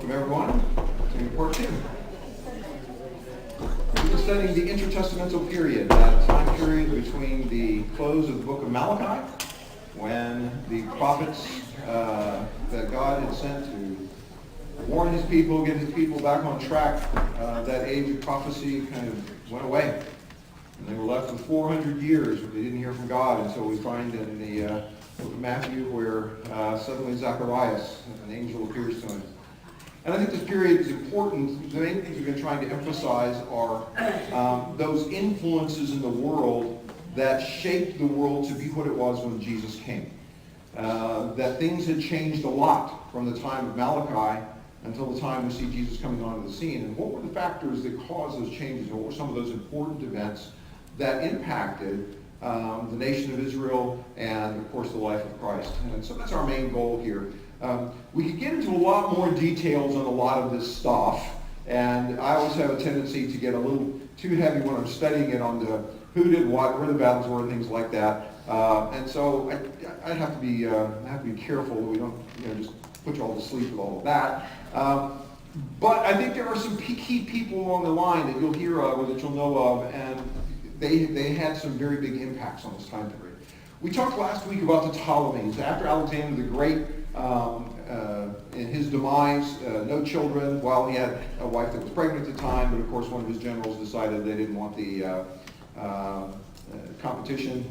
Welcome everyone to part 2. We've been studying the Intertestamental period, that time period between the close of the book of Malachi, when the prophets that God had sent to warn his people, get his people back on track, that age of prophecy kind of went away. And they were left with 400 years where they didn't hear from God until we find in the book of Matthew where suddenly Zacharias, an angel appears to him. And I think this period is important. The main things we've been trying to emphasize are those influences in the world that shaped the world to be what it was when Jesus came. That things had changed a lot from the time of Malachi until the time we see Jesus coming onto the scene. And what were the factors that caused those changes? What were some of those important events that impacted the nation of Israel and, of course, the life of Christ? And so that's our main goal here. We could get into a lot more details on a lot of this stuff, and I always have a tendency to get a little too heavy when I'm studying it on the who did what, where the battles were, and things like that. And so I have to be careful that we don't just put you all to sleep with all of that. But I think there are some key people along the line that you'll hear of or that you'll know of, and they had some very big impacts on this time period. We talked last week about the Ptolemies. After Alexander the Great, in his demise, no children. Well, he had a wife that was pregnant at the time, but of course one of his generals decided they didn't want the competition,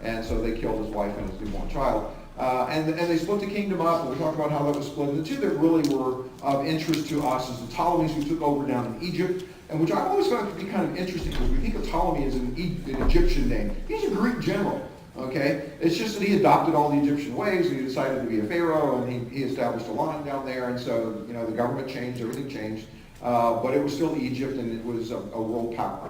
and so they killed his wife and his newborn child. And they split the kingdom up, and we talked about how that was split. And the two that really were of interest to us is the Ptolemies, who took over down in Egypt, and which I always found to be kind of interesting because we think of Ptolemy as an Egyptian name. He's a Greek general. Okay, it's just that he adopted all the Egyptian ways, and he decided to be a pharaoh, and he established a line down there, and so the government changed, everything changed, but it was still Egypt, and it was a world power.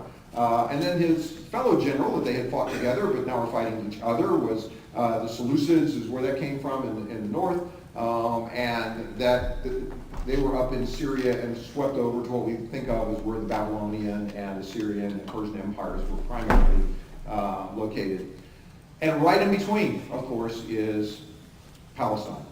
And then his fellow general that they had fought together, but now are fighting each other, was the Seleucids, is where that came from in the north, and that they were up in Syria and swept over to what we think of as where the Babylonian and Assyrian and Persian empires were primarily located. And right in between, of course, is Palestine.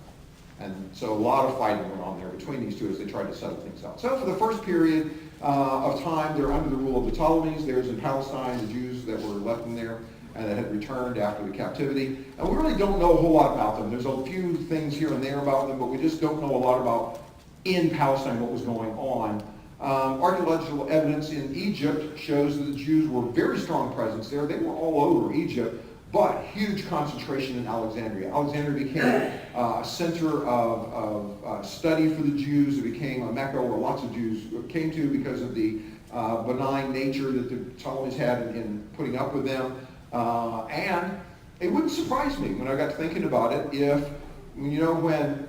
And so a lot of fighting went on there between these two as they tried to settle things out. So for the first period of time, they're under the rule of the Ptolemies. There's in Palestine the Jews that were left in there and that had returned after the captivity. And we really don't know a whole lot about them. There's a few things here and there about them, but we just don't know a lot about in Palestine what was going on. Archaeological evidence in Egypt shows that the Jews were a very strong presence there. They were all over Egypt. But huge concentration in Alexandria. Alexandria became a center of study for the Jews. It became a Mecca where lots of Jews came to because of the benign nature that the Ptolemies had in putting up with them. And it wouldn't surprise me when I got to thinking about it if, when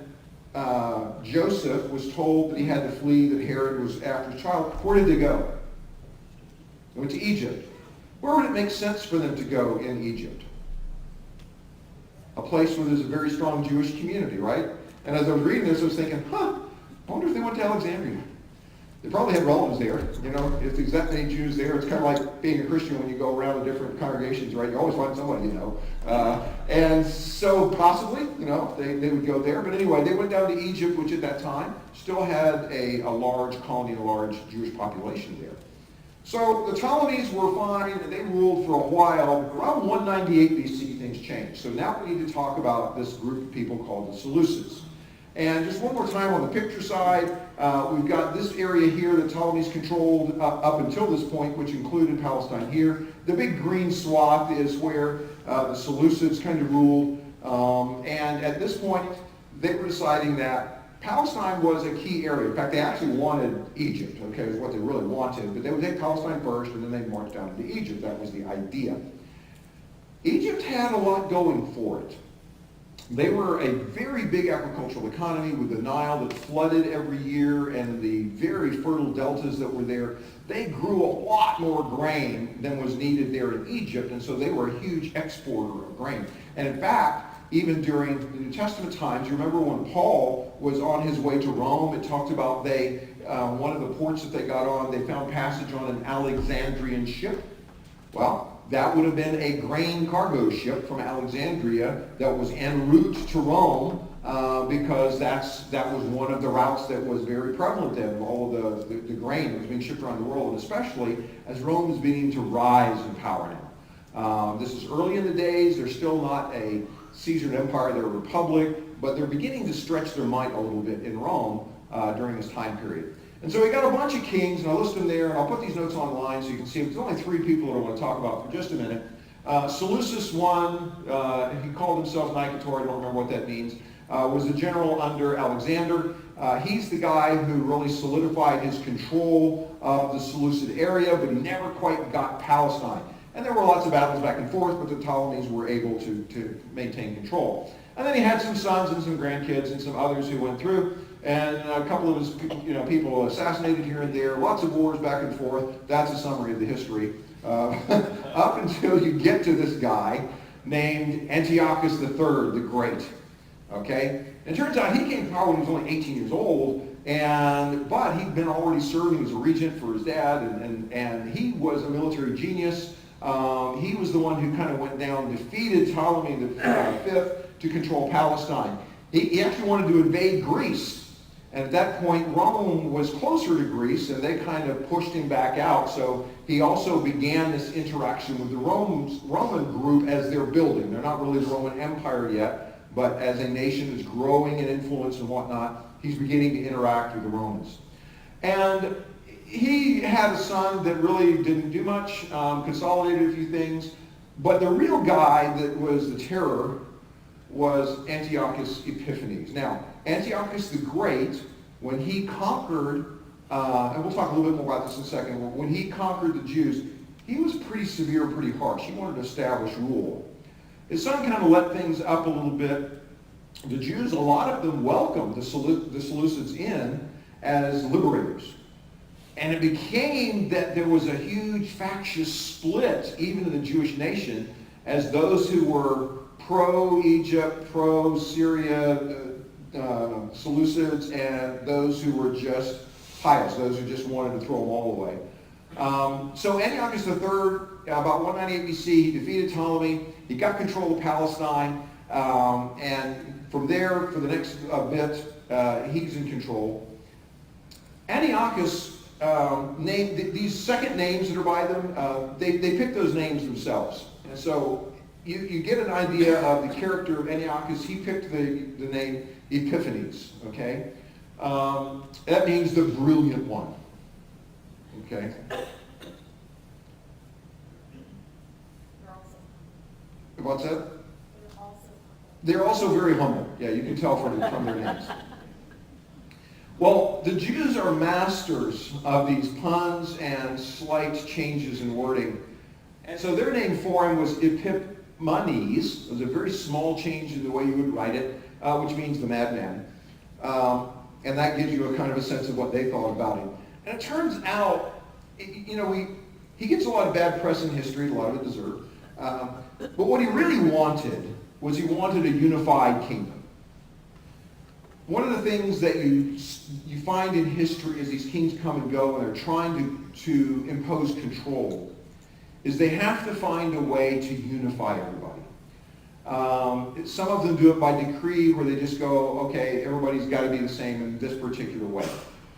Joseph was told that he had to flee, that Herod was after his child, where did they go? They went to Egypt. Where would it make sense for them to go in Egypt? A place where there's a very strong Jewish community, right? And as I was reading this, I was thinking, I wonder if they went to Alexandria. They probably had relatives there. If there's that many Jews there, it's kind of like being a Christian when you go around to different congregations, right? You always find somebody and so possibly, they would go there. But anyway, they went down to Egypt, which at that time still had a large colony, a large Jewish population there. So the Ptolemies were fine, and they ruled for a while. Around 198 BC, things changed. So now we need to talk about this group of people called the Seleucids. And just one more time on the picture side, we've got this area here that Ptolemies controlled up until this point, which included Palestine here. The big green swath is where the Seleucids kind of ruled. And at this point, they were deciding that Palestine was a key area. In fact, they actually wanted Egypt, is what they really wanted. But they would take Palestine first, and then they'd march down to Egypt. That was the idea. Egypt had a lot going for it. They were a very big agricultural economy with the Nile that flooded every year and the very fertile deltas that were there. They grew a lot more grain than was needed there in Egypt, and so they were a huge exporter of grain. And in fact, even during the New Testament times, you remember when Paul was on his way to Rome, it talked about one of the ports that they got on, they found passage on an Alexandrian ship. Well, that would have been a grain cargo ship from Alexandria that was en route to Rome, because that was one of the routes that was very prevalent then. All of the grain that was being shipped around the world, and especially as Rome was beginning to rise in power now. This is early in the days. They're still not a Caesar empire. They're a republic, but they're beginning to stretch their might a little bit in Rome during this time period. And so we got a bunch of kings, and I'll list them there, and I'll put these notes online so you can see them. There's only 3 people that I want to talk about for just a minute. Seleucid I, he called himself Nicator, I don't remember what that means, was a general under Alexander. He's the guy who really solidified his control of the Seleucid area, but he never quite got Palestine. And there were lots of battles back and forth, but the Ptolemies were able to maintain control. And then he had some sons and some grandkids and some others who went through, and a couple of his people assassinated here and there, lots of wars back and forth. That's a summary of the history. Up until you get to this guy named Antiochus III the Great. Okay? And it turns out he came to power when he was only 18 years old, but he'd been already serving as a regent for his dad, and he was a military genius. He was the one who kind of went down, defeated Ptolemy V to control Palestine. He actually wanted to invade Greece. And at that point, Rome was closer to Greece, and they kind of pushed him back out. So he also began this interaction with the Roman group as they're building. They're not really the Roman Empire yet, but as a nation is growing in influence and whatnot, he's beginning to interact with the Romans. And he had a son that really didn't do much, consolidated a few things, but the real guy that was the terror was Antiochus Epiphanes. Now, Antiochus the Great, when he conquered, and we'll talk a little bit more about this in a second, when he conquered the Jews, he was pretty severe, pretty harsh. He wanted to establish rule. His son kind of let things up a little bit. The Jews, a lot of them welcomed the Seleucids in as liberators. And it became that there was a huge factious split, even in the Jewish nation, as those who were pro-Egypt, pro-Syria, Seleucids, and those who were just pious, those who just wanted to throw them all away. So Antiochus III, about 198 BC, he defeated Ptolemy. He got control of Palestine, and from there, for the next bit, he's in control. Antiochus named these second names that are by them. They picked those names themselves, and so you get an idea of the character of Antiochus. He picked the name Epiphanes, okay? That means the brilliant one, okay? What's that? They're also very humble. Yeah, you can tell from their names. Well, the Jews are masters of these puns and slight changes in wording. And so their name for him was Epiphanes. It was a very small change in the way you would write it, which means the madman. And that gives you a kind of a sense of what they thought about him. And it turns out, he gets a lot of bad press in history, a lot of it deserved. But what he really wanted was he wanted a unified kingdom. One of the things that you find in history as these kings come and go and they're trying to impose control is they have to find a way to unify everybody. Some of them do it by decree where they just go, okay, everybody's got to be the same in this particular way.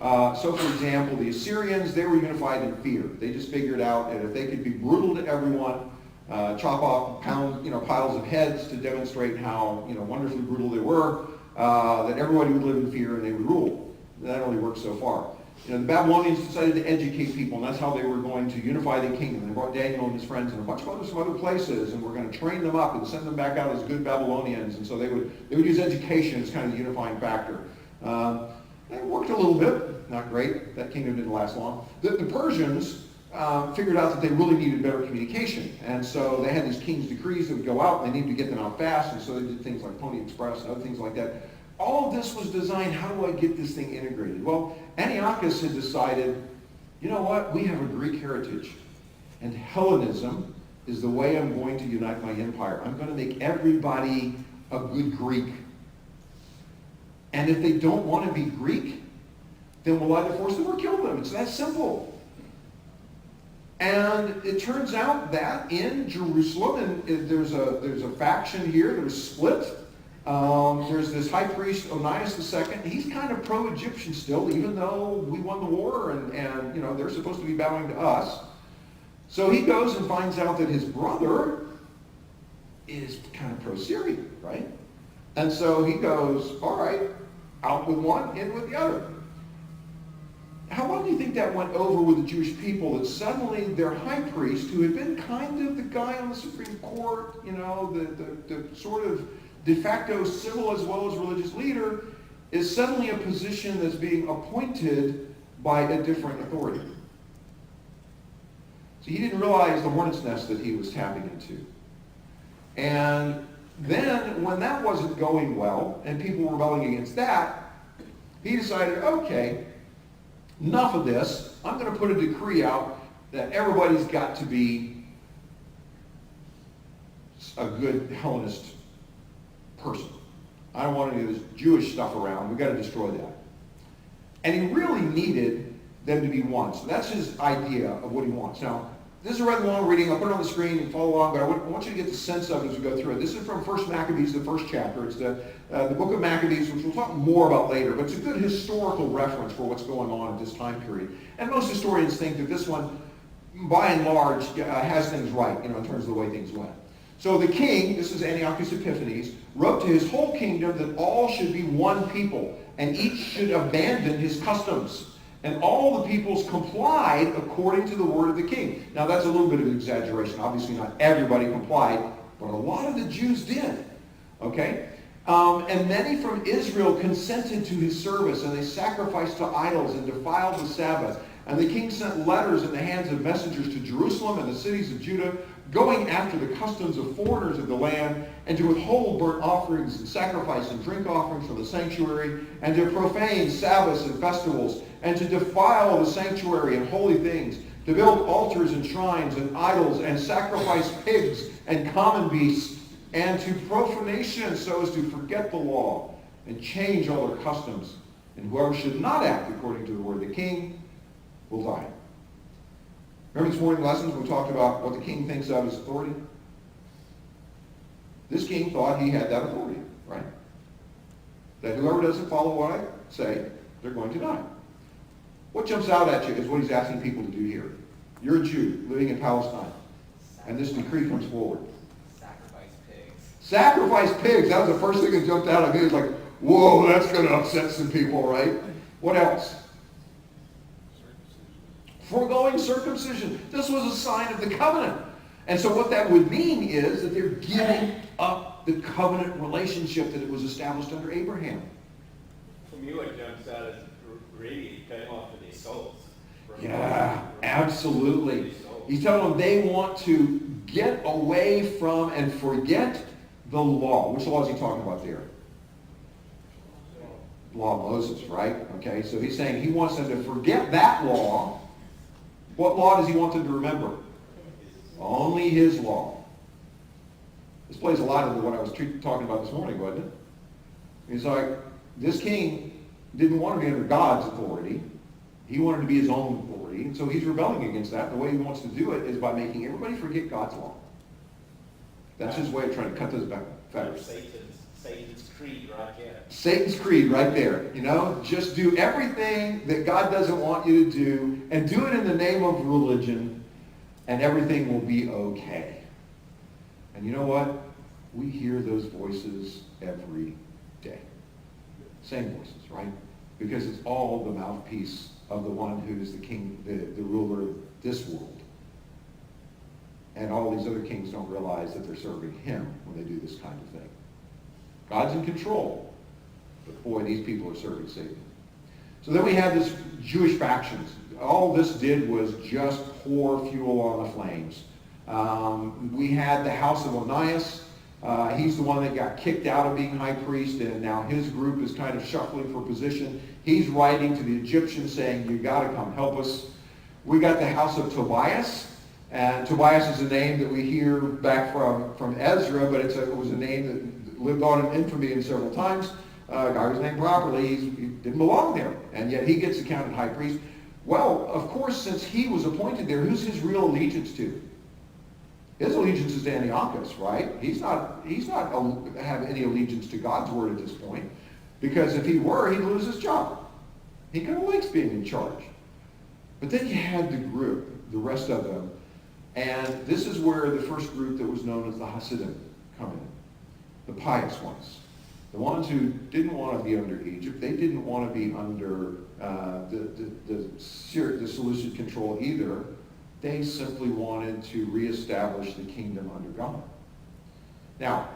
So for example, the Assyrians, they were unified in fear. They just figured out that if they could be brutal to everyone, chop off piles of heads to demonstrate how wonderfully brutal they were, that everybody would live in fear and they would rule. That only worked so far. The Babylonians decided to educate people, and that's how they were going to unify the kingdom. They brought Daniel and his friends and a bunch of some other places, and were going to train them up and send them back out as good Babylonians. And so they would use education as kind of the unifying factor. It worked a little bit, not great. That kingdom didn't last long. The Persians figured out that they really needed better communication. And so they had these king's decrees that would go out, and they needed to get them out fast, and so they did things like Pony Express and other things like that. All of this was designed, how do I get this thing integrated? Well, Antiochus had decided, you know what, we have a Greek heritage, and Hellenism is the way I'm going to unite my empire. I'm going to make everybody a good Greek. And if they don't want to be Greek, then we'll either force them or kill them. It's that simple. And it turns out that in Jerusalem, and there's a faction here that was split, There's this high priest, Onias II. He's kind of pro-Egyptian still, even though we won the war and you know, they're supposed to be bowing to us. So he goes and finds out that his brother is kind of pro-Syrian, right? And so he goes, all right, out with one, in with the other. How long do you think that went over with the Jewish people, that suddenly their high priest, who had been kind of the guy on the Supreme Court, you know, the sort of de facto civil as well as religious leader, is suddenly a position that's being appointed by a different authority? So he didn't realize the hornet's nest that he was tapping into. And then, when that wasn't going well, and people were rebelling against that, he decided, okay, enough of this. I'm going to put a decree out that everybody's got to be a good Hellenist person. I don't want any of this Jewish stuff around. We've got to destroy that. And he really needed them to be one. So that's his idea of what he wants. Now, this is a rather long reading. I'll put it on the screen and follow along, but I want you to get the sense of it as we go through it. This is from 1 Maccabees, the first chapter. It's the book of Maccabees, which we'll talk more about later, but it's a good historical reference for what's going on at this time period. And most historians think that this one, by and large, has things right, you know, in terms of the way things went. So the king, this is Antiochus Epiphanes, wrote to his whole kingdom that all should be one people, and each should abandon his customs. And all the peoples complied according to the word of the king. Now that's a little bit of an exaggeration. Obviously not everybody complied, but a lot of the Jews did. Okay? And many from Israel consented to his service, and they sacrificed to idols and defiled the Sabbath. And the king sent letters in the hands of messengers to Jerusalem and the cities of Judah, going after the customs of foreigners of the land, and to withhold burnt offerings and sacrifice and drink offerings from the sanctuary, and to profane Sabbaths and festivals, and to defile the sanctuary and holy things, to build altars and shrines and idols, and sacrifice pigs and common beasts, and to profanation, so as to forget the law and change all their customs. And whoever should not act according to the word of the king will die. Remember this morning's lessons we talked about what the king thinks of as authority? This king thought he had that authority, right? That whoever doesn't follow what I say, they're going to die. What jumps out at you is what he's asking people to do here. You're a Jew living in Palestine, and this decree comes forward. Sacrifice pigs. Sacrifice pigs. That was the first thing that jumped out at me. It's like, whoa, that's going to upset some people, right? What else? Foregoing circumcision. This was a sign of the covenant. And so what that would mean is that they're giving up the covenant relationship that it was established under Abraham. For me, what jumps out is really cutting off of their souls. Yeah, absolutely. He's telling them they want to get away from and forget the law. Which law is he talking about there? Law of Moses, right? Okay, so he's saying he wants them to forget that law. What law does he want them to remember? Only his law. This plays a lot into what I was talking about this morning, wasn't it? He's like, this king didn't want to be under God's authority. He wanted to be his own authority. And so he's rebelling against that. The way he wants to do it is by making everybody forget God's law. That's his way of trying to cut those back. Satan's creed right there. Satan's creed right there. You know, just do everything that God doesn't want you to do, and do it in the name of religion, and everything will be okay. And you know what? We hear those voices every day. Same voices, right? Because it's all the mouthpiece of the one who's the king, the ruler of this world. And all these other kings don't realize that they're serving him when they do this kind of thing. God's in control, but boy, these people are serving Satan. So then we have this Jewish factions. All this did was just pour fuel on the flames. We had the house of Onias. He's the one that got kicked out of being high priest, and now his group is kind of shuffling for position. He's writing to the Egyptians saying, you got to come help us. We got the house of Tobias. And Tobias is a name that we hear back from Ezra, but it was a name that lived on in infamy in several times. A guy was named properly. He didn't belong there, and yet he gets accounted high priest. Well, of course, since he was appointed there, who's his real allegiance to? His allegiance is to Antiochus, right? He's not have any allegiance to God's word at this point, because if he were, he'd lose his job. He kind of likes being in charge. But then you had the group, the rest of them, and this is where the first group that was known as the Hasidim come in, the pious ones. The ones who didn't want to be under Egypt. They didn't want to be under the Seleucid control either. They simply wanted to reestablish the kingdom under God. Now,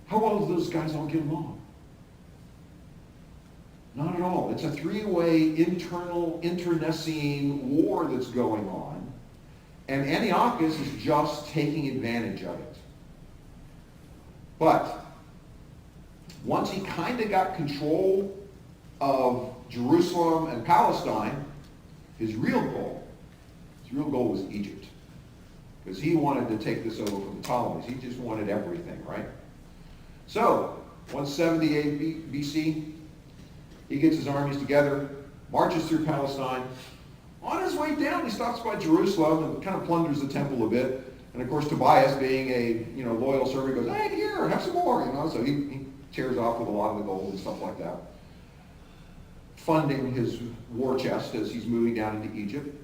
how well do those guys all get along? Not at all. It's a three-way internal, internecine war that's going on, and Antiochus is just taking advantage of it. But once he kind of got control of Jerusalem and Palestine, his real goal was Egypt. Because he wanted to take this over from the Ptolemies. He just wanted everything, right? So, 178 BC, he gets his armies together, marches through Palestine. On his way down, he stops by Jerusalem and kind of plunders the temple a bit. And of course, Tobias, being a loyal servant, goes, "Hey, here, have some more." So he tears off with a lot of the gold and stuff like that, funding his war chest as he's moving down into Egypt.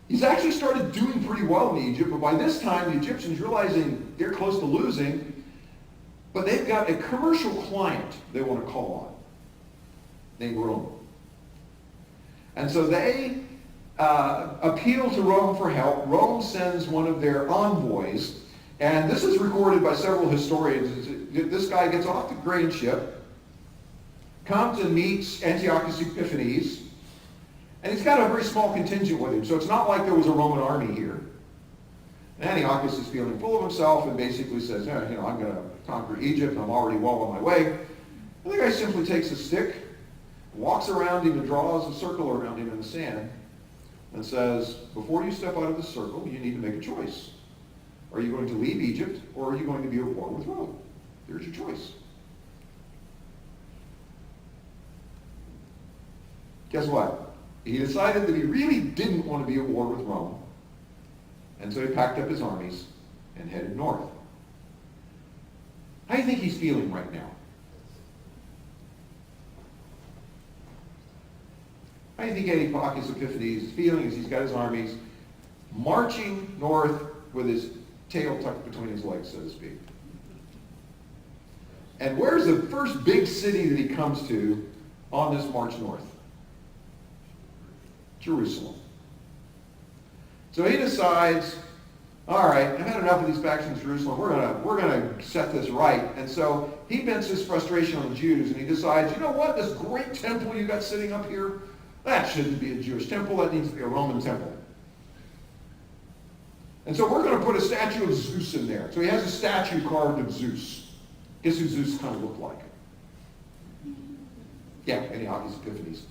He's actually started doing pretty well in Egypt, but by this time the Egyptians, realizing they're close to losing, but they've got a commercial client they want to call on, named Rome. And so they appeal to Rome for help. Rome sends one of their envoys, and this is recorded by several historians. This guy gets off the grain ship, comes and meets Antiochus Epiphanes, and he's got a very small contingent with him, so it's not like there was a Roman army here. And Antiochus is feeling full of himself and basically says, I'm going to conquer Egypt, I'm already well on my way. And the guy simply takes a stick, walks around him and draws a circle around him in the sand, and says, before you step out of the circle, you need to make a choice. Are you going to leave Egypt, or are you going to be at war with Rome? Here's your choice. Guess what? He decided that he really didn't want to be at war with Rome, and so he packed up his armies and headed north. How do you think he's feeling right now? How do you think Antiochus Epiphanes is feeling as he's got his armies marching north with his tail tucked between his legs, so to speak? And where's the first big city that he comes to on this march north? Jerusalem. So he decides, all right, I've had enough of these factions in Jerusalem. We're gonna set this right. And so he vents his frustration on the Jews, and he decides, you know what? This great temple you got sitting up here, that shouldn't be a Jewish temple. That needs to be a Roman temple. And so we're going to put a statue of Zeus in there. So he has a statue carved of Zeus. Guess who Zeus kind of looked like? Yeah, Antiochus Epiphanes.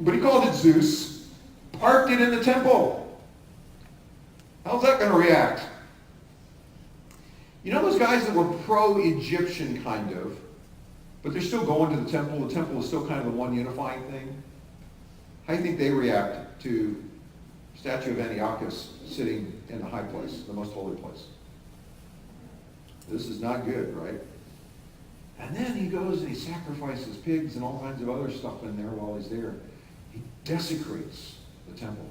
But he called it Zeus, parked it in the temple. How's that going to react? You know those guys that were pro-Egyptian kind of, but they're still going to the temple. The temple is still kind of the one unifying thing. How do you think they react to the statue of Antiochus sitting in the high place, the most holy place? This is not good, right? And then he goes and he sacrifices pigs and all kinds of other stuff in there while he's there. He desecrates the temple.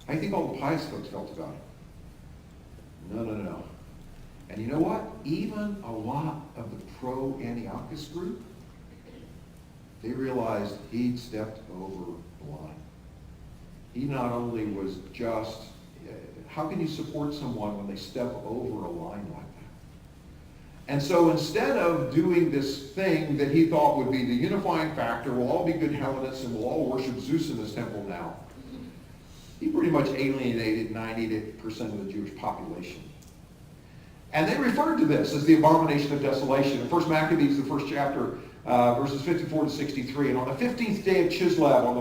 How do you think all the pious folks felt about it? No. And you know what? Even a lot of the pro-Antiochus group, they realized he'd stepped over the line. He not only was just, how can you support someone when they step over a line like that? And so instead of doing this thing that he thought would be the unifying factor, we'll all be good Hellenists and we'll all worship Zeus in this temple now, he pretty much alienated 90% of the Jewish population. And they referred to this as the abomination of desolation. In 1 Maccabees, the first chapter, verses 54 to 63. And on the 15th day of Chislev, on the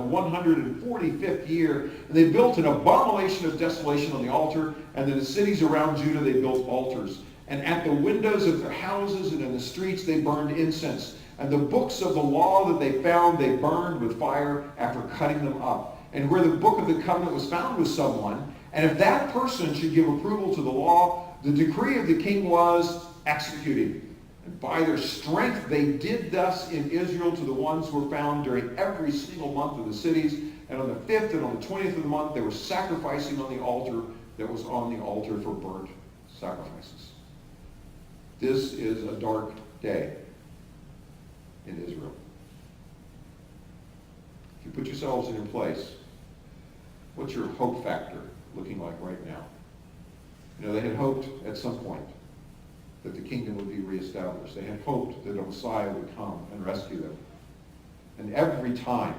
145th year, they built an abomination of desolation on the altar, and in the cities around Judah they built altars. And at the windows of their houses and in the streets they burned incense. And the books of the law that they found they burned with fire after cutting them up. And where the book of the covenant was found with someone, And if that person should give approval to the law, the decree of the king was executed. And by their strength they did thus in Israel to the ones who were found during every single month of the cities. And on the 5th and on the 20th of the month they were sacrificing on the altar that was on the altar for burnt sacrifices. This is a dark day in Israel. If you put yourselves in your place, what's your hope factor looking like right now? You know, they had hoped at some point that the kingdom would be reestablished. They had hoped that a Messiah would come and rescue them. And every time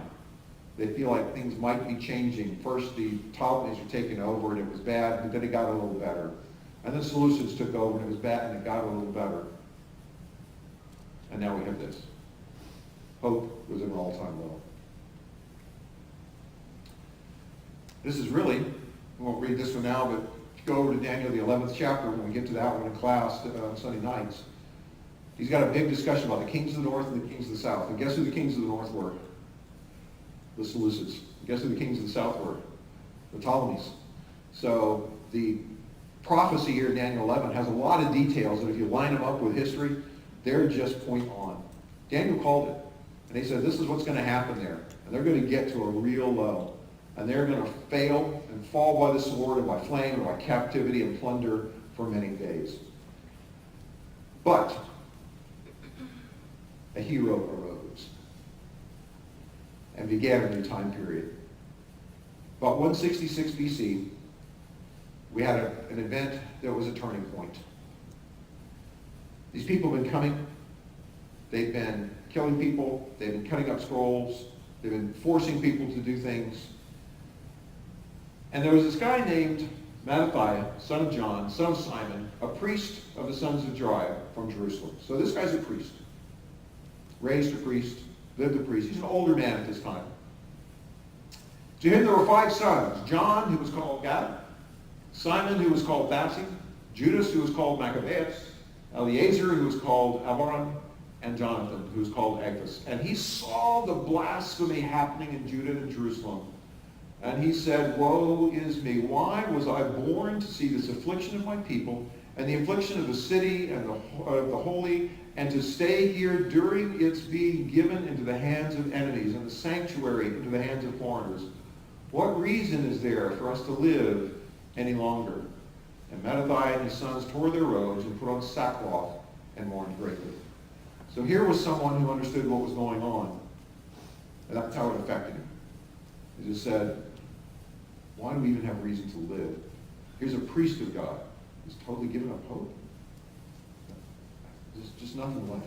they feel like things might be changing, first the Ptolemies were taking over and it was bad, but then it got a little better. And then Seleucids took over and it was bad and it got a little better. And now we have this. Hope was at an all-time low. This is really, we won't read this one now, but if you go over to Daniel, the 11th chapter, when we get to that one in class on Sunday nights, he's got a big discussion about the kings of the north and the kings of the south. And guess who the kings of the north were? The Seleucids. Guess who the kings of the south were? The Ptolemies. So the prophecy here in Daniel 11 has a lot of details that if you line them up with history, they're just point on. Daniel called it. And he said, this is what's going to happen there. And they're going to get to a real low. And they're going to fail and fall by the sword and by flame and by captivity and plunder for many days. But a hero arose and began a new time period. About 166 BC, we had an event that was a turning point. These people have been coming. They've been killing people. They've been cutting up scrolls. They've been forcing people to do things. And there was this guy named Mattathiah, son of John, son of Simon, a priest of the sons of Jeriah from Jerusalem. So this guy's a priest. Raised a priest, lived a priest. He's an older man at this time. To him there were 5 sons. John, who was called Gad, Simon, who was called Bassi, Judas, who was called Maccabeus, Eleazar, who was called Alvaron, and Jonathan, who was called Agabus. And he saw the blasphemy happening in Judah and Jerusalem. And he said, woe is me. Why was I born to see this affliction of my people and the affliction of the city and of the holy, and to stay here during its being given into the hands of enemies and the sanctuary into the hands of foreigners? What reason is there for us to live any longer? And Mattathiah and his sons tore their robes and put on sackcloth and mourned greatly. So here was someone who understood what was going on. And that's how it affected him. He just said, why do we even have reason to live? Here's a priest of God who's totally given up hope. There's just nothing left.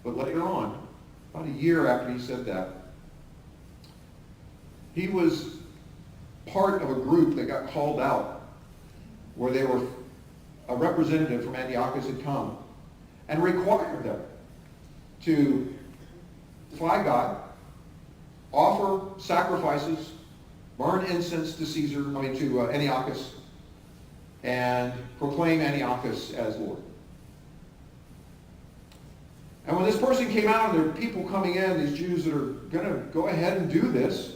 But later on, about a year after he said that, he was part of a group that got called out where they were, a representative from Antiochus had come and required them to defy God, offer sacrifices, burn incense to to Antiochus, and proclaim Antiochus as Lord. And when this person came out, and there are people coming in, these Jews that are going to go ahead and do this,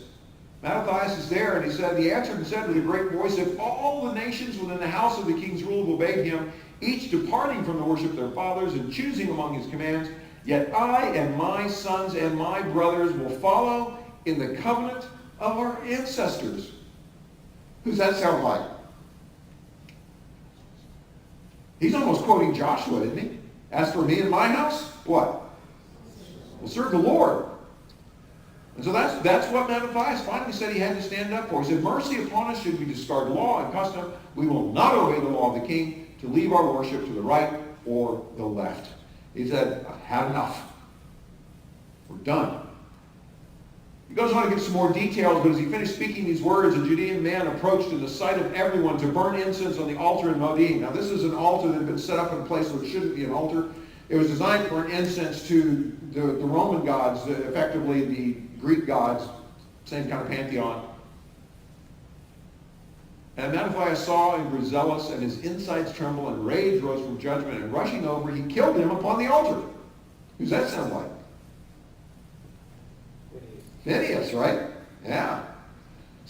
Mattathias is there, and he said, he answered and said with a great voice, if all the nations within the house of the king's rule have obeyed him, each departing from the worship of their fathers and choosing among his commands, yet I and my sons and my brothers will follow in the covenant of our ancestors. Who's that sound like? He's almost quoting Joshua, isn't he? As for me and my house, what? We'll serve the Lord. And so that's what Mattathias finally said he had to stand up for. He said, mercy upon us should we discard law and custom. We will not obey the law of the king to leave our worship to the right or the left. He said, I've had enough. We're done. He goes on to give some more details, but as he finished speaking these words, a Judean man approached in the sight of everyone to burn incense on the altar in Modin. Now this is an altar that had been set up in a place where it shouldn't be an altar. It was designed to burn incense to the Roman gods, effectively the Greek gods, same kind of pantheon. And Mattathias saw and grew zealous, and his insides trembled, and rage rose from judgment, and rushing over, he killed him upon the altar. Who's that sound like? Phineas, right? Yeah.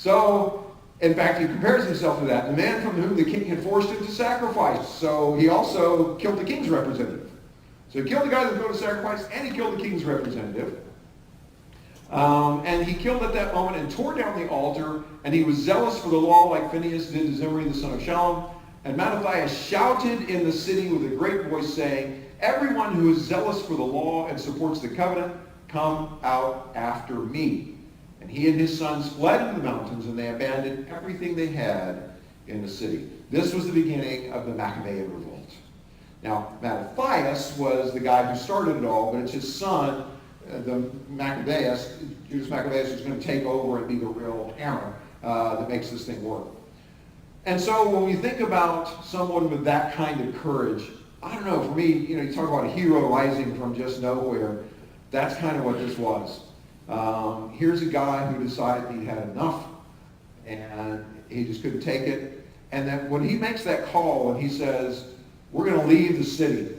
So, in fact, he compares himself to that. The man from whom the king had forced him to sacrifice. So he also killed the king's representative. So he killed the guy that was going to sacrifice, and he killed the king's representative. And he killed at that moment and tore down the altar, and he was zealous for the law like Phinehas did to Zimri the son of Shalom. And Mattathias shouted in the city with a great voice, saying, everyone who is zealous for the law and supports the covenant, come out after me. And he and his sons fled into the mountains, and they abandoned everything they had in the city. This was the beginning of the Maccabean revolt. Now, Mattathias was the guy who started it all, but it's his son, the Maccabeus, Judas Maccabeus, who's going to take over and be the real hammer that makes this thing work. And so when we think about someone with that kind of courage, I don't know, for me, you talk about a hero rising from just nowhere. That's kind of what this was. Here's a guy who decided he had enough, and he just couldn't take it. And then when he makes that call and he says, we're going to leave the city.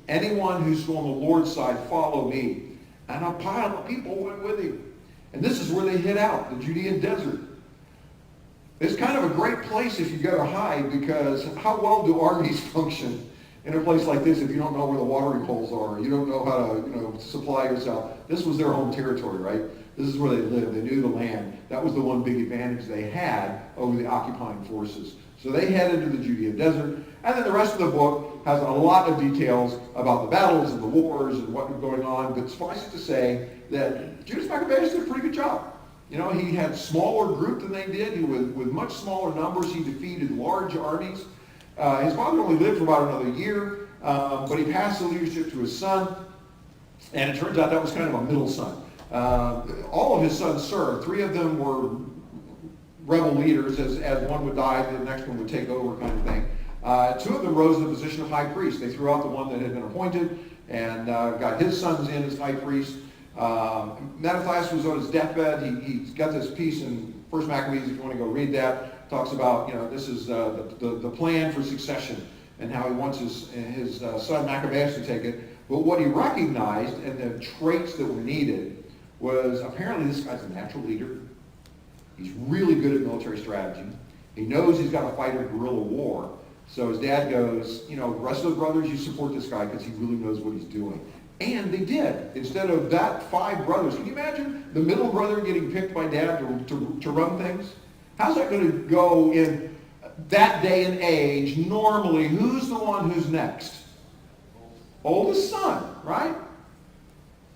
Anyone who's on the Lord's side, follow me. And a pile of people went with him. And this is where they hid out, the Judean desert. It's kind of a great place if you go to hide, because how well do armies function in a place like this if you don't know where the watering holes are? You don't know how to, supply yourself. This was their home territory, right? This is where they lived. They knew the land. That was the one big advantage they had over the occupying forces. So they headed to the Judean desert. And then the rest of the book has a lot of details about the battles and the wars and what was going on. But suffice it to say that Judas Maccabeus did a pretty good job. He had a smaller group than they did. With much smaller numbers, he defeated large armies. His father only lived for about another year, but he passed the leadership to his son. And it turns out that was kind of a middle son. All of his sons served. 3 of them were rebel leaders. As one would die, the next one would take over, kind of thing. 2 of them rose to the position of high priest. They threw out the one that had been appointed and got his sons in as high priest. Mattathias was on his deathbed. He got this piece in 1 Maccabees, if you want to go read that. Talks about, this is the plan for succession and how he wants his son Maccabeus to take it. But what he recognized and the traits that were needed was apparently this guy's a natural leader. He's really good at military strategy. He knows he's got to fight a guerrilla war. So his dad goes, the rest of the brothers, you support this guy because he really knows what he's doing. And they did. Instead of that 5 brothers, can you imagine the middle brother getting picked by dad to run things? How's that going to go in that day and age? Normally, who's the one who's next? Oldest son, right?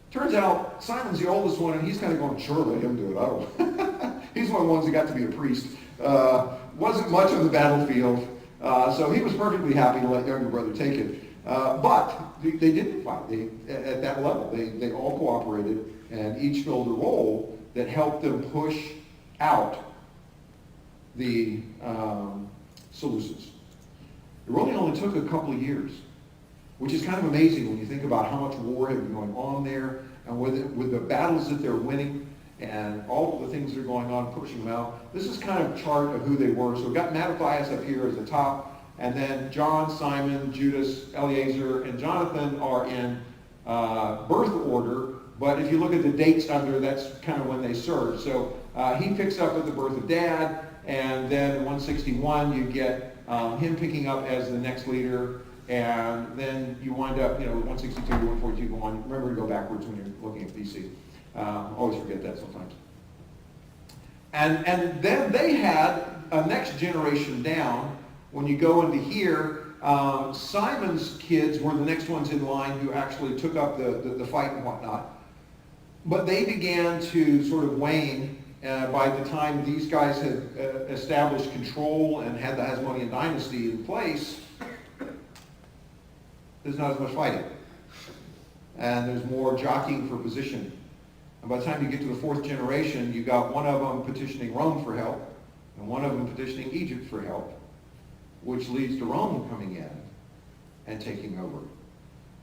Turns out Simon's the oldest one, and he's kind of going, sure, let him do it. I don't. He's one of the ones that got to be a priest. Wasn't much on the battlefield, so he was perfectly happy to let younger brother take it. But they didn't fight. At that level, they all cooperated, and each filled a role that helped them push out the Seleucids. It really only took a couple of years, which is kind of amazing when you think about how much war had been going on there, and with the battles that they're winning, and all of the things that are going on, pushing them out. This is kind of a chart of who they were. So we've got Mattathias up here as the top, and then John, Simon, Judas, Eleazar, and Jonathan are in birth order, but if you look at the dates under, that's kind of when they served. So he picks up at the birth of dad, and then in 161 you get him picking up as the next leader, and then you wind up, 162 to 142, go on. Remember to go backwards when you're looking at BC. Always forget that sometimes. And then they had a next generation down. When you go into here, Simon's kids were the next ones in line who actually took up the fight and whatnot. But they began to sort of wane by the time these guys had established control and had the Hasmonean dynasty in place. There's not as much fighting. And there's more jockeying for position. And by the time you get to the 4th generation, you got one of them petitioning Rome for help, and one of them petitioning Egypt for help, which leads to Rome coming in and taking over,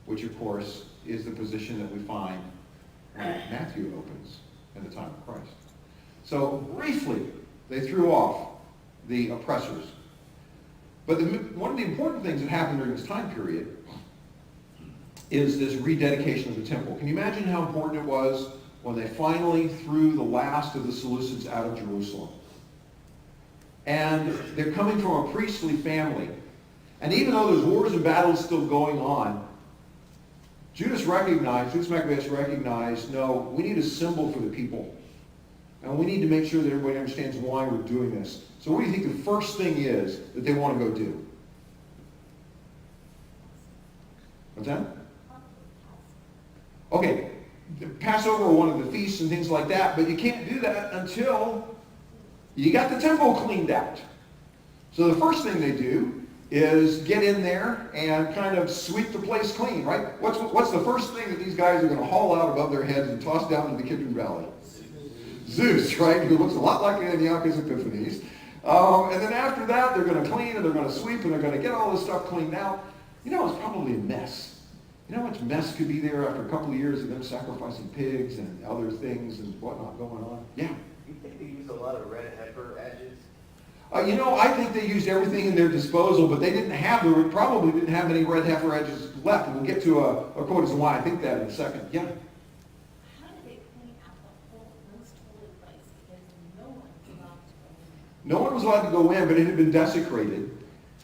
which of course is the position that we find when Matthew opens in the time of Christ. So briefly, they threw off the oppressors. But one of the important things that happened during this time period is this rededication of the temple. Can you imagine how important it was when they finally threw the last of the Seleucids out of Jerusalem? And they're coming from a priestly family. And even though there's wars and battles still going on, Judas Maccabeus recognized, no, we need a symbol for the people. And we need to make sure that everybody understands why we're doing this. So what do you think the first thing is that they want to go do? What's that? Okay, the Passover, one of the feasts and things like that, but you can't do that until you got the temple cleaned out. So the first thing they do is get in there and kind of sweep the place clean, right? What's the first thing that these guys are going to haul out above their heads and toss down into the Kidron Valley? Zeus, right? Who looks a lot like Antiochus Epiphanes. And then after that, they're going to clean and they're going to sweep and they're going to get all this stuff cleaned out. You know, it's probably a mess. You know how much mess could be there after a couple of years of them sacrificing pigs and other things and whatnot going on? Yeah. You think they use a lot of red heifer edges? You know, I think they used everything in their disposal, but they probably didn't have any red heifer edges left. And we'll get to a quote as to why I think that in a second. Yeah. How did they clean out the whole most holy place? Because no one was allowed to go in. No one was allowed to go in, but it had been desecrated.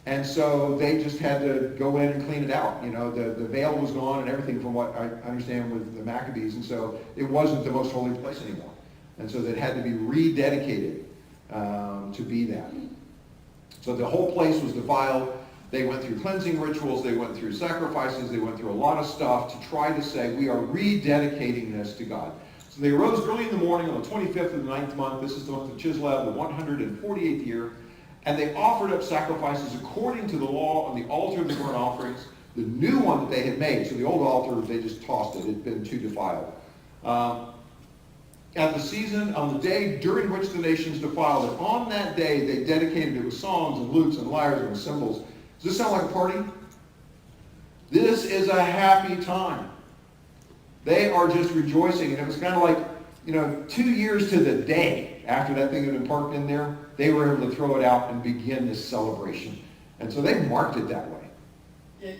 And so they just had to go in and clean it out. You know, the veil was gone and everything from what I understand with the Maccabees. And so it wasn't the most holy place anymore. And so it had to be rededicated to be that. So the whole place was defiled. They went through cleansing rituals. They went through sacrifices. They went through a lot of stuff to try to say, we are rededicating this to God. So they arose early in the morning on the 25th of the 9th month. This is the month of Chislev, the 148th year. And they offered up sacrifices according to the law on the altar of the burnt offerings, the new one that they had made. So the old altar, they just tossed it. It had been too defiled. At the season, on the day during which the nations defiled it, on that day they dedicated it with songs and lutes and lyres and cymbals. Does this sound like a party? This is a happy time. They are just rejoicing. And it was kind of like, 2 years to the day after that thing had been parked in there, they were able to throw it out and begin this celebration. And so they marked it that way. If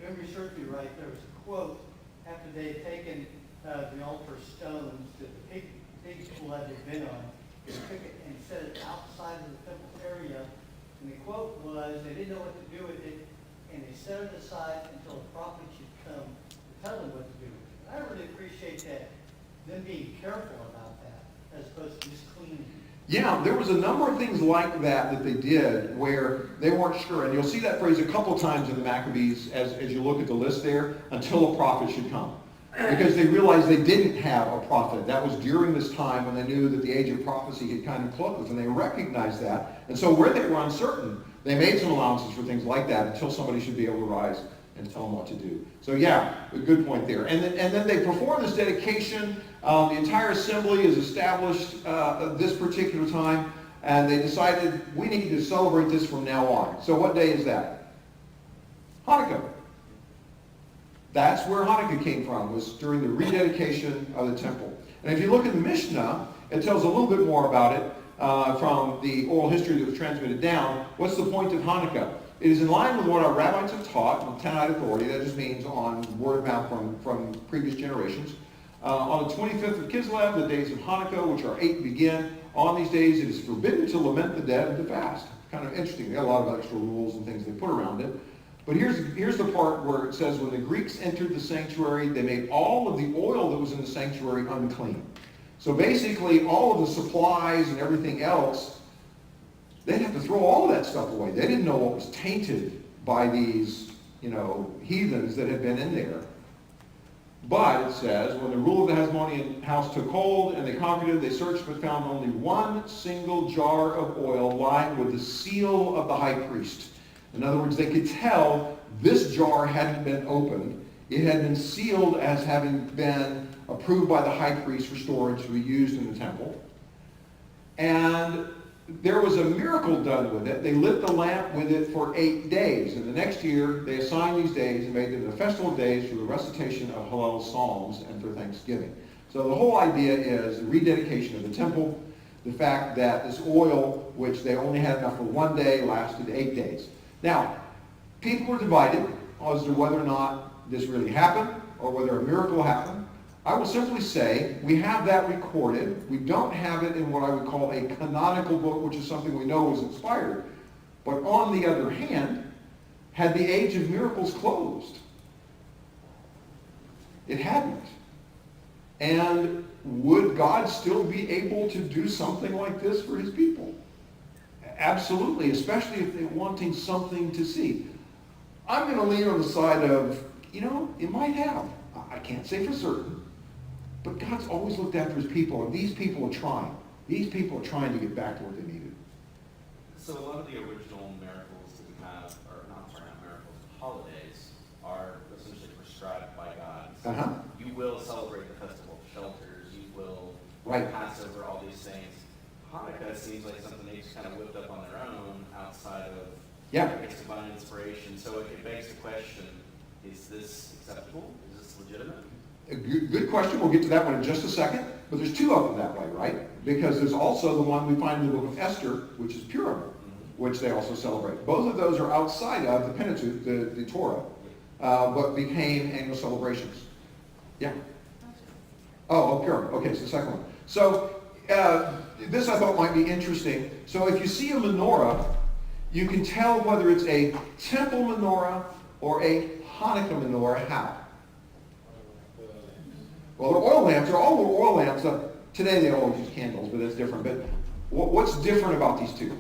memory serves me right, there was a quote after they had taken the altar stones that the pig's blood had been on, they took it and set it outside of the temple area. And the quote was, they didn't know what to do with it, and they set it aside until a prophet should come to tell them what to do with it. And I really appreciate that, them being careful about that, as opposed to just cleaning. Yeah, there was a number of things like that they did where they weren't sure. And you'll see that phrase a couple times in the Maccabees as you look at the list there, until a prophet should come. Because they realized they didn't have a prophet. That was during this time when they knew that the age of prophecy had kind of closed, and they recognized that. And so where they were uncertain, they made some allowances for things like that until somebody should be able to rise and tell them what to do. So yeah, a good point there. And then they perform this dedication. The entire assembly is established this particular time, and they decided we need to celebrate this from now on. So what day is that? Hanukkah. That's where Hanukkah came from, was during the rededication of the temple. And if you look at the Mishnah, it tells a little bit more about it from the oral history that was transmitted down. What's the point of Hanukkah? It is in line with what our rabbis have taught with Tanite authority. That just means on word of mouth from previous generations. On the 25th of Kislev, the days of Hanukkah, which are 8, begin. On these days, it is forbidden to lament the dead and to fast. Kind of interesting. They got a lot of extra rules and things they put around it. But here's the part where it says, when the Greeks entered the sanctuary, they made all of the oil that was in the sanctuary unclean. So basically, all of the supplies and everything else, they'd have to throw all of that stuff away. They didn't know what was tainted by these, heathens that had been in there. But it says, when the rule of the Hasmonean house took hold and they conquered it, they searched but found only one single jar of oil lying with the seal of the high priest. In other words, they could tell this jar hadn't been opened. It had been sealed as having been approved by the high priest for storage to be used in the temple. And there was a miracle done with it. They lit the lamp with it for 8 days. And the next year, they assigned these days and made them the festival days for the recitation of Hallel psalms and for Thanksgiving. So the whole idea is the rededication of the temple, the fact that this oil, which they only had enough for 1 day, lasted 8 days. Now, people were divided as to whether or not this really happened or whether a miracle happened. I will simply say we have that recorded. We don't have it in what I would call a canonical book, which is something we know was inspired. But on the other hand, had the age of miracles closed? It hadn't. And would God still be able to do something like this for his people? Absolutely, especially if they're wanting something to see. I'm going to lean on the side of, it might have. I can't say for certain. But God's always looked after his people, and these people are trying. These people are trying to get back to what they needed. So a lot of the original miracles that we have, or not miracles, holidays, are essentially prescribed by God. So Uh-huh. you will celebrate the Festival of Shelters, you will Right. pass over all these things. Hanukkah seems like something they just kind of whipped up on their own outside of its divine inspiration. So it begs the question, is this acceptable? Is this legitimate? A good question. We'll get to that one in just a second. But there's two of them that way, right? Because there's also the one we find in the book of Esther, which is Purim, which they also celebrate. Both of those are outside of the Pentateuch, the Torah, but became annual celebrations. Yeah? Oh, Purim. Okay, it's the second one. So this I thought might be interesting. So if you see a menorah, you can tell whether it's a temple menorah or a Hanukkah menorah. How? Well, they're oil lamps. They're all oil lamps. Today they always use candles, but that's different. But what's different about these two?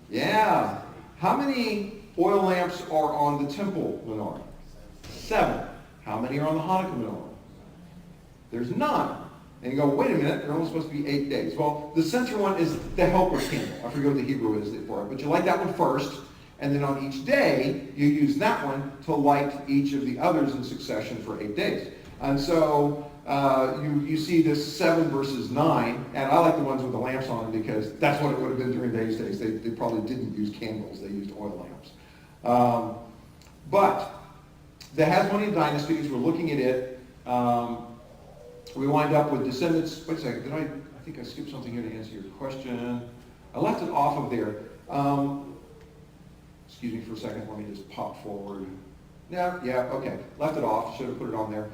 Yeah. How many oil lamps are on the temple menorah? 7. How many are on the Hanukkah menorah? There's none. And you go, wait a minute, they're only supposed to be 8 days. Well, the center one is the helper candle. I forget what the Hebrew is for it. But you light that one first, and then on each day, you use that one to light each of the others in succession for 8 days. And so you see this 7 versus 9, and I like the ones with the lamps on them because that's what it would have been during those days. They probably didn't use candles. They used oil lamps. But the Hasmonean dynasties, we're looking at it. We wind up with descendants. Wait a second. I think I skipped something here to answer your question. I left it off of there. Excuse me for a second. Let me just pop forward. Yeah, okay. Left it off. Should have put it on there.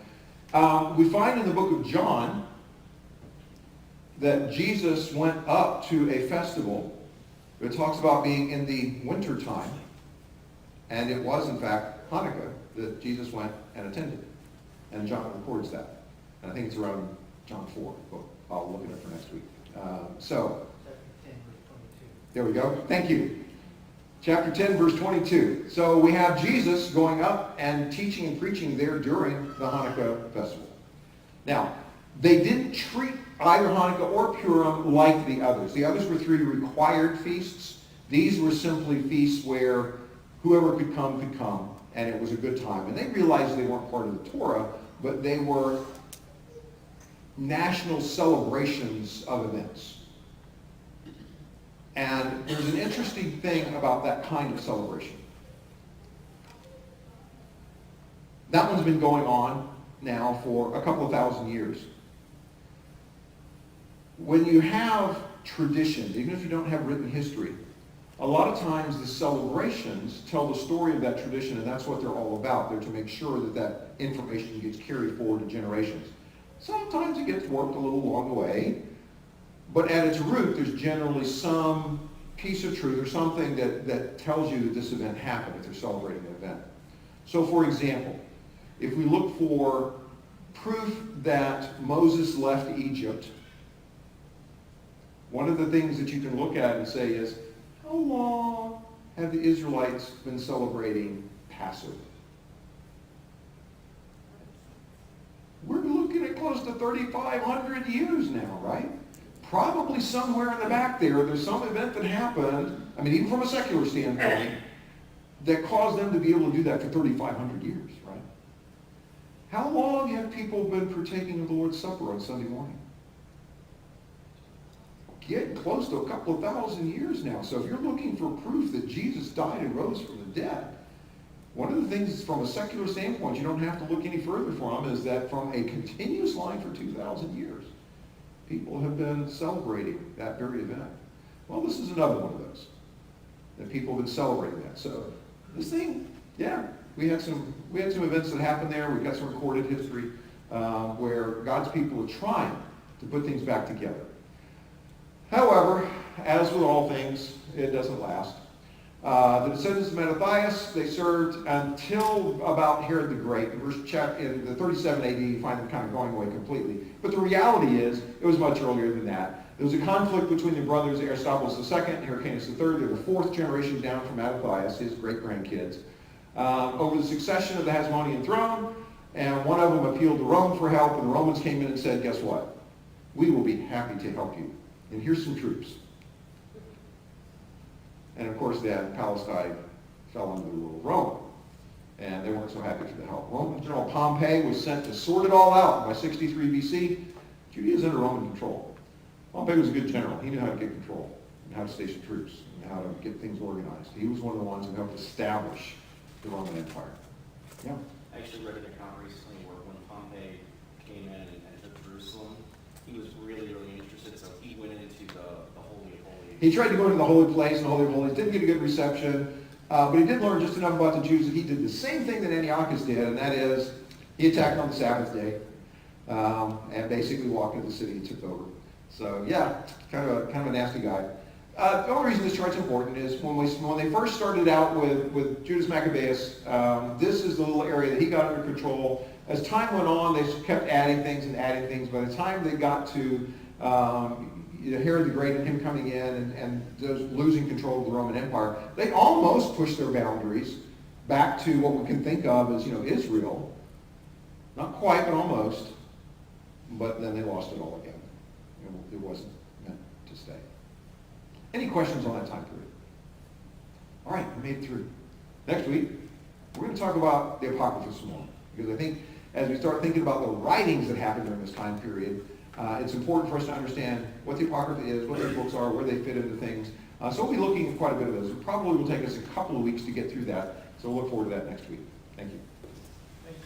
We find in the book of John that Jesus went up to a festival. It talks about being in the winter time. And it was, in fact, Hanukkah that Jesus went and attended. And John records that. And I think it's around John 4. But I'll look it up for next week. So, Chapter 10, verse 22. there we go. Thank you. Chapter 10, verse 22. So we have Jesus going up and teaching and preaching there during the Hanukkah festival. Now, they didn't treat either Hanukkah or Purim like the others. The others were 3 required feasts. These were simply feasts where whoever could come, and it was a good time. And they realized they weren't part of the Torah, but they were national celebrations of events. And there's an interesting thing about that kind of celebration. That one's been going on now for a couple of thousand years. When you have traditions, even if you don't have written history, a lot of times the celebrations tell the story of that tradition, and that's what they're all about. They're to make sure that that information gets carried forward to generations. Sometimes it gets worked a little along the way, but at its root, there's generally some piece of truth or something that tells you that this event happened if they're celebrating an event. So for example, if we look for proof that Moses left Egypt, one of the things that you can look at and say is, how long have the Israelites been celebrating Passover? We're looking at close to 3,500 years now, right? Probably somewhere in the back there's some event that happened, I mean, even from a secular standpoint, that caused them to be able to do that for 3,500 years, right? How long have people been partaking of the Lord's Supper on Sunday morning? Getting close to a couple of thousand years now. So if you're looking for proof that Jesus died and rose from the dead, one of the things from a secular standpoint you don't have to look any further from is that from a continuous line for 2,000 years, people have been celebrating that very event. Well, this is another one of those, that people have been celebrating that. So this thing, yeah. We had some events that happened there. We've got some recorded history where God's people are trying to put things back together. However, as with all things, it doesn't last. The descendants of Mattathias, they served until about Herod the Great. In the 37 AD, you find them kind of going away completely. But the reality is, it was much earlier than that. There was a conflict between the brothers Aristobulus II and Hyrcanus III. They're the fourth generation down from Mattathias, his great-grandkids, over the succession of the Hasmonean throne. And one of them appealed to Rome for help, and the Romans came in and said, guess what? We will be happy to help you. And here's some troops. And of course, then Palestine fell under the rule of Rome. And they weren't so happy for the help. Roman General Pompey was sent to sort it all out. By 63 BC, Judea is under Roman control. Pompey was a good general. He knew how to get control, and how to station troops, and how to get things organized. He was one of the ones who helped establish the Roman Empire. Yeah. I actually read an account recently where when Pompey came in and took Jerusalem, he was really, really interested, so he went into the Holy of Holies. He tried to go into the holy place and the Holy of Holies, didn't get a good reception, but he did learn just enough about the Jews that he did the same thing that Antiochus did, and that is he attacked on the Sabbath day and basically walked into the city and took over. So yeah, kind of a nasty guy. The only reason this chart's important is when they first started out with Judas Maccabeus, this is the little area that he got under control. As time went on, they kept adding things and adding things. By the time they got to Herod the Great and him coming in and losing control of the Roman Empire, they almost pushed their boundaries back to what we can think of as Israel. Not quite, but almost. But then they lost it all again. It wasn't meant to stay. Any questions on that time period? All right, we made it through. Next week, we're going to talk about the Apocrypha some more. Because I think as we start thinking about the writings that happened during this time period, it's important for us to understand what the Apocrypha is, what those books are, where they fit into things. So we'll be looking at quite a bit of those. It probably will take us a couple of weeks to get through that. So we'll look forward to that next week. Thank you.